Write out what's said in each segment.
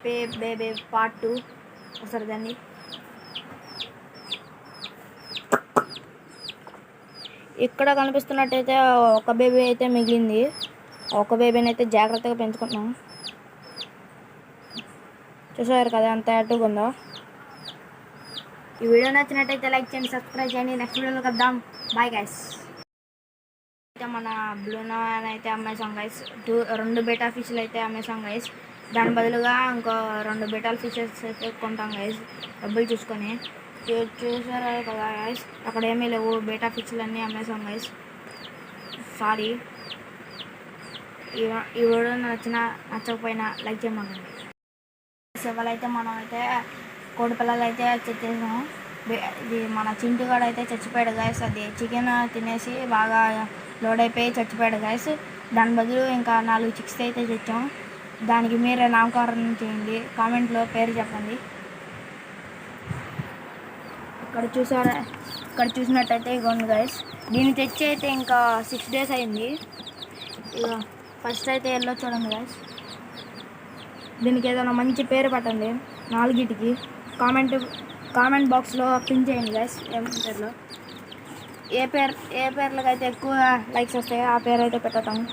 Baby part 2 ఒకసారి దాన్ని ఇక్కడ కనిపిస్తున్నట్టయితే ఒక బేబీ అయితే మిగిలింది. ఒక బేబీని అయితే జాగ్రత్తగా పెంచుకుంటున్నాం. చూసారు కదా ఎంత యాక్టివ్గా ఉందో. ఈ వీడియో నచ్చినట్టయితే లైక్ చేయండి, సబ్స్క్రైబ్ చేయండి. నెక్స్ట్ వీడియోలో కలుద్దాం. Bye guys. అయితే మన బ్లూనా అయితే అమ్మేసాం గైస్. 2 బెటా ఫిష్లు అయితే అమ్మేసాం గైస్. దాని బదులుగా ఇంకో 2 బెటాల్ ఫిషెస్ అయితే కొంటాం గైస్, డబ్బులు చూసుకొని. చూసారా కదా గైస్, అక్కడ ఏమీ లేవు, బేటా ఫిష్లు అన్నీ అమ్మేసాం గైస్. సారీ. ఈ వీడియో నచ్చకపోయినా లైక్ చేయమండి. ఇవాళైతే మనం అయితే కోడి పిల్లలు అయితే తెచ్చేసాము. ఇది మన చింటుగాడు అయితే చచ్చిపోయాడు గైస్. అది చికెన్ తినేసి బాగా లోడ్ అయిపోయి చచ్చిపోయాడు గైస్. దాని బదులు ఇంకా 4 చిక్స్ అయితే తెచ్చాం. దానికి మీరే నామకరణం చేయండి, కామెంట్లో పేరు చెప్పండి. ఇక్కడ చూసినట్టయితే ఇగోండి గైస్. దీన్ని తెచ్చి అయితే ఇంకా 6 days అయింది. ఇక ఫస్ట్ అయితే ఎల్లో చూడండి గైస్. దీనికి ఏదైనా మంచి పేరు పెట్టండి 4టికి. కామెంట్ బాక్స్లో పిన్ చేయండి గైస్. ఏం పేర్లో ఏ పేర్లకు అయితే ఎక్కువ లైక్స్ వస్తాయో ఆ పేరు అయితే పెట్టతాము.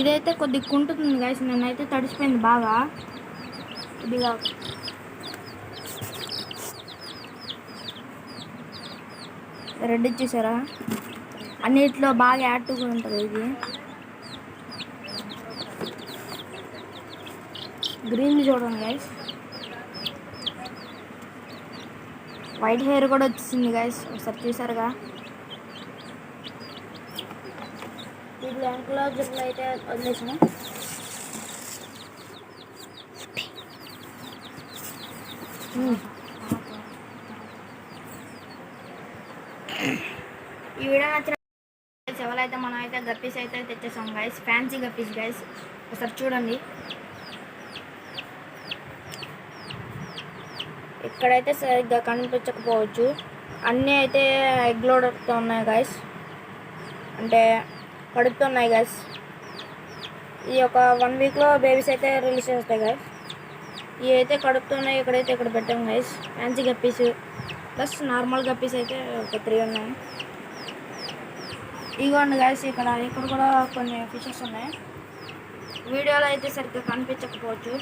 ఇదైతే కొద్దిగా కుంటుంది గైస్. నేనైతే తడిసిపోయింది బాగా. ఇదిగా రెడ్ ఇచ్చేసారా, అన్నిట్లో బాగా యాక్టివ్గా ఉంటుంది. ఇది గ్రీన్ చూడండి గైస్. వైట్ హెయిర్ కూడా వచ్చేసింది గైస్, ఒకసారి చూసారుగా. ఇప్పుడు ఎంక్లోజర్లు అయితే వదిలేసిన. ఈ వీడియో నచ్చిన ఎవరైతే మనం అయితే గప్పీస్ అయితే తెచ్చేసాం గైస్. ఫ్యాన్సీ గప్పీస్ గైస్, ఒకసారి చూడండి. ఇక్కడైతే సరిగ్గా కనిపించకపోవచ్చు, అన్నీ అయితే ఎగ్ లోడర్తో ఉన్నాయి గైస్, అంటే కడుపుతున్నాయి గైస్. ఈ ఒక 1 weekలో బేబీస్ అయితే రిలీజ్ చేస్తాయి గైస్. ఇవి అయితే కడుపుతున్నాయి. ఇక్కడైతే ఇక్కడ పెట్టాం guys. Fancy guppies plus normal guppies అయితే ఒక 3 ఉన్నాయి. ఇదిగోండి గైస్, ఇక్కడ కూడా కొన్ని ఫిషెస్ ఉన్నాయి. వీడియోలో అయితే సరిగ్గా కనిపించకపోవచ్చు.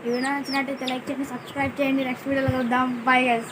ఈ వీడియో నచ్చినట్టయితే లైక్ చేయండి, సబ్స్క్రైబ్ చేయండి. నెక్స్ట్ వీడియోలో కలుద్దాం. Bye guys.